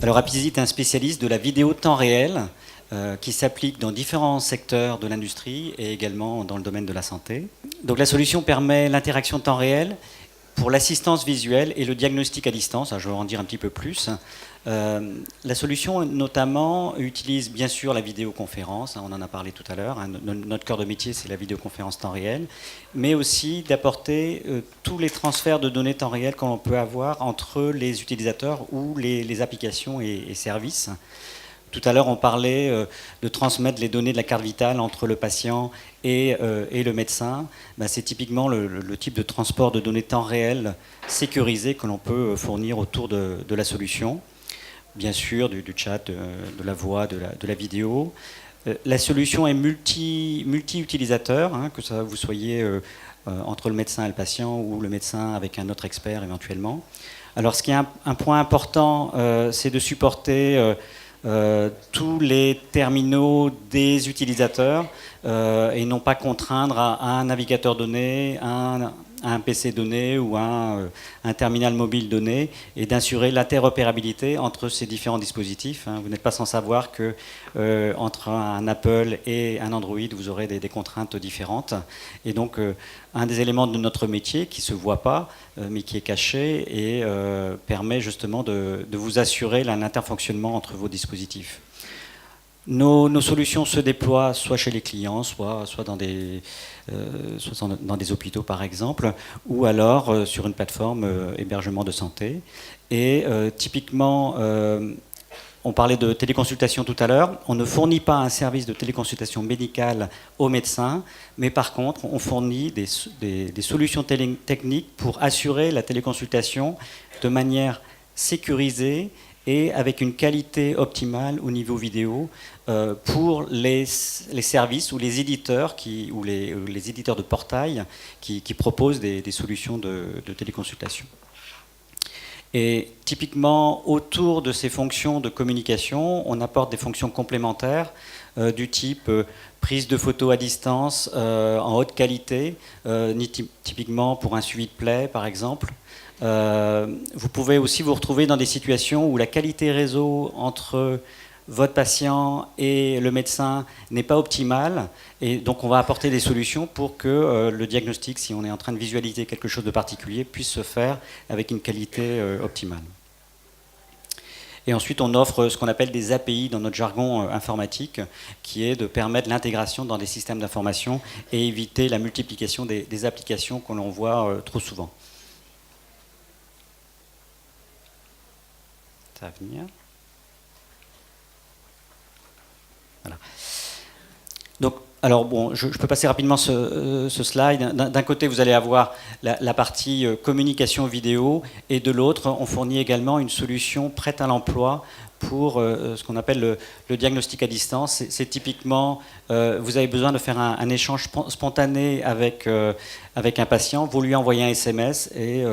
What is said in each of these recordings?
Alors Apizit est un spécialiste de la vidéo temps réel qui s'applique dans différents secteurs de l'industrie et également dans le domaine de la santé. Donc la solution permet l'interaction temps réel pour l'assistance visuelle et le diagnostic à distance. Alors, je vais en dire un petit peu plus. La solution notamment utilise bien sûr la vidéoconférence, on en a parlé tout à l'heure, notre cœur de métier c'est la vidéoconférence temps réel, mais aussi d'apporter tous les transferts de données temps réel qu'on peut avoir entre les utilisateurs ou les applications et services. Tout à l'heure, on parlait de transmettre les données de la carte vitale entre le patient et le médecin. Ben, c'est typiquement le type de transport de données temps réel sécurisé que l'on peut fournir autour de la solution. Bien sûr, du chat, de la voix, de la vidéo. La solution est multi-utilisateur, hein, que ça, vous soyez entre le médecin et le patient ou le médecin avec un autre expert éventuellement. Alors, ce qui est un point important, c'est de supporter tous les terminaux des utilisateurs et non pas contraindre à un navigateur donné, un PC donné ou un terminal mobile donné, et d'assurer l'interopérabilité entre ces différents dispositifs. Vous n'êtes pas sans savoir que entre un Apple et un Android, vous aurez des contraintes différentes. Et donc, un des éléments de notre métier qui ne se voit pas, mais qui est caché, et permet justement de vous assurer l'interfonctionnement entre vos dispositifs. Nos solutions se déploient soit chez les clients, soit dans des hôpitaux par exemple, ou alors sur une plateforme hébergement de santé. Et typiquement, on parlait de téléconsultation tout à l'heure, on ne fournit pas un service de téléconsultation médicale aux médecins, mais par contre on fournit des solutions techniques pour assurer la téléconsultation de manière sécurisée et avec une qualité optimale au niveau vidéo pour les services ou les éditeurs ou les éditeurs de portail qui proposent des solutions de téléconsultation. Et typiquement, autour de ces fonctions de communication, on apporte des fonctions complémentaires du type prise de photos à distance en haute qualité, typiquement pour un suivi de plaie par exemple. Vous pouvez aussi vous retrouver dans des situations où la qualité réseau entre votre patient et le médecin n'est pas optimale, et donc on va apporter des solutions pour que le diagnostic, si on est en train de visualiser quelque chose de particulier, puisse se faire avec une qualité optimale. Et ensuite, on offre ce qu'on appelle des API dans notre jargon informatique, qui est de permettre l'intégration dans des systèmes d'information et éviter la multiplication des applications que l'on voit trop souvent. Ça va venir. Voilà. Donc, alors bon, je peux passer rapidement ce slide. D'un côté, vous allez avoir la partie communication vidéo, et de l'autre, on fournit également une solution prête à l'emploi pour ce qu'on appelle le diagnostic à distance. C'est typiquement, vous avez besoin de faire un échange spontané avec un patient, vous lui envoyez un SMS, et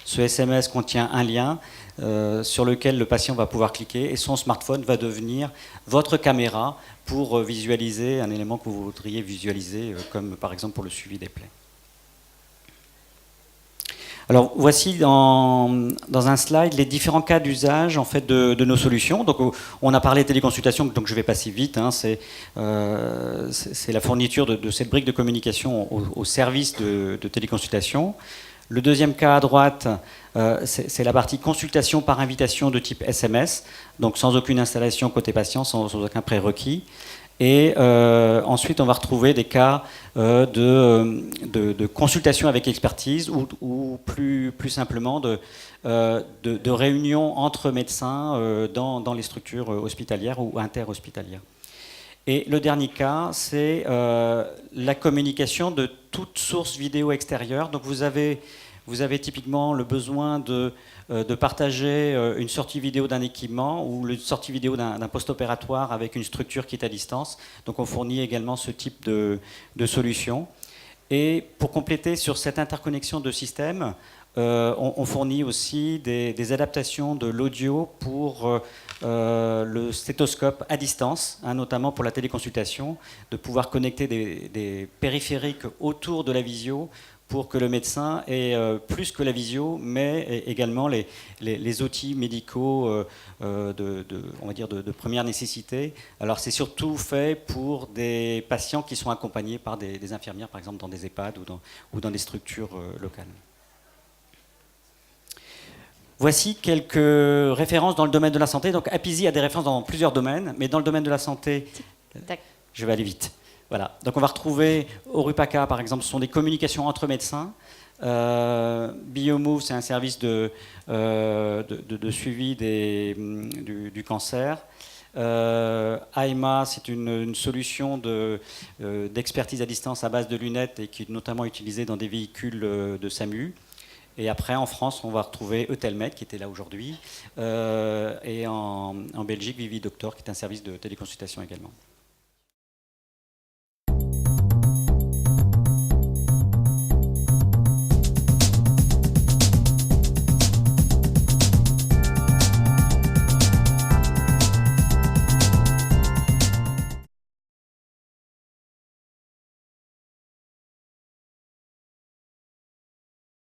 ce SMS contient un lien sur lequel le patient va pouvoir cliquer, et son smartphone va devenir votre caméra pour visualiser un élément que vous voudriez visualiser, comme par exemple pour le suivi des plaies. Alors voici dans un slide les différents cas d'usage en fait de nos solutions. Donc on a parlé de téléconsultation, donc je vais passer vite. C'est la fourniture de cette brique de communication au service de téléconsultation. Le deuxième cas à droite, c'est la partie consultation par invitation de type SMS, donc sans aucune installation côté patient, sans aucun prérequis. Et ensuite, on va retrouver des cas de consultation avec expertise ou plus simplement de réunion entre médecins dans les structures hospitalières ou interhospitalières. Et le dernier cas, c'est la communication de toute source vidéo extérieure. Donc vous avez typiquement le besoin de partager une sortie vidéo d'un équipement ou une sortie vidéo d'un post-opératoire avec une structure qui est à distance. Donc on fournit également ce type de solution. Et pour compléter sur cette interconnexion de systèmes, on fournit aussi des adaptations de l'audio pour le stéthoscope à distance, notamment pour la téléconsultation, de pouvoir connecter des périphériques autour de la visio pour que le médecin ait plus que la visio, mais également les outils médicaux on va dire de première nécessité. Alors c'est surtout fait pour des patients qui sont accompagnés par des infirmières, par exemple dans des EHPAD ou dans des structures locales. Voici quelques références dans le domaine de la santé. Donc Apizee a des références dans plusieurs domaines, mais dans le domaine de la santé, je vais aller vite. Voilà. Donc on va retrouver Orupaka, par exemple, ce sont des communications entre médecins. Biomove, c'est un service de suivi du cancer. AEMA, c'est une solution d'expertise à distance à base de lunettes et qui est notamment utilisée dans des véhicules de SAMU. Et après, en France, on va retrouver Euthelmed, qui était là aujourd'hui, et en Belgique, Vivi Doctor, qui est un service de téléconsultation également.